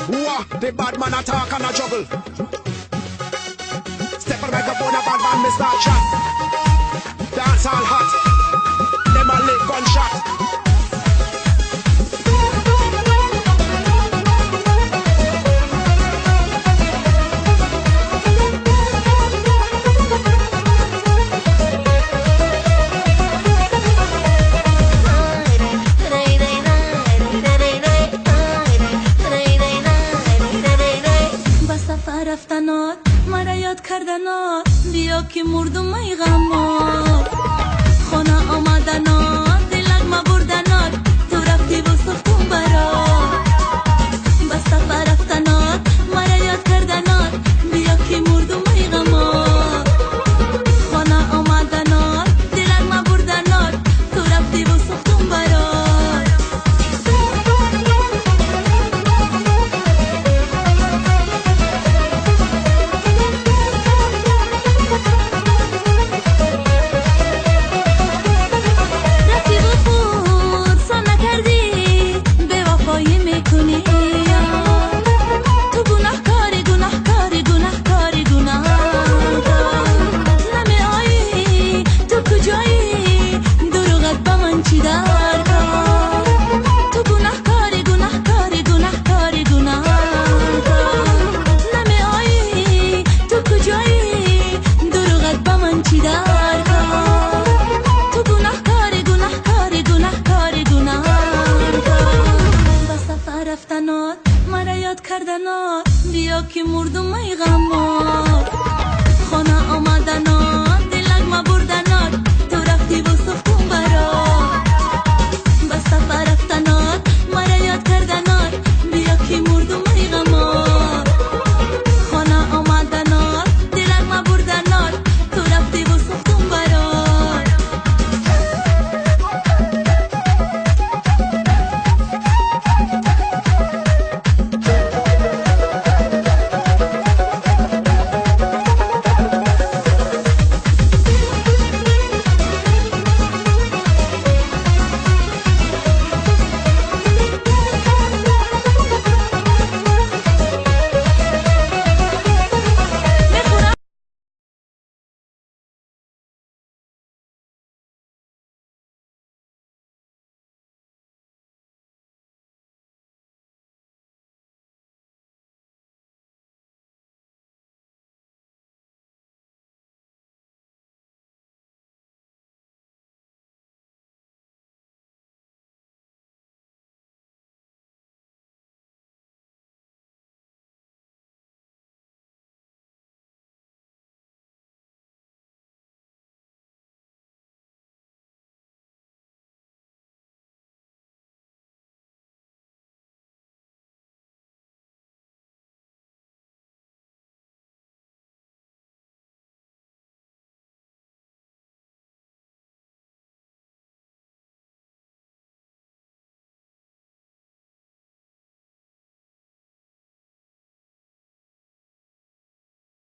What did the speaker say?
Wah, the bad man attack and a juggle. Step on microphone, a bad man, Mr. Chat. Dance all hot. Them a lick gunshot. رفتنات مرا یاد کردنات بیا که مردم ای غمات خانه آمدنات دلک ما بردنات تو رفتی و سختم برات بس سفر رفتنات مرا یاد کردنات بیا که مردم ای غمات خانه آمدنات دلک ما بردنات تو رفتی و سختم برات رفتنات مرا یاد کردنات بیا که مردم ای غمات خانه آمدنات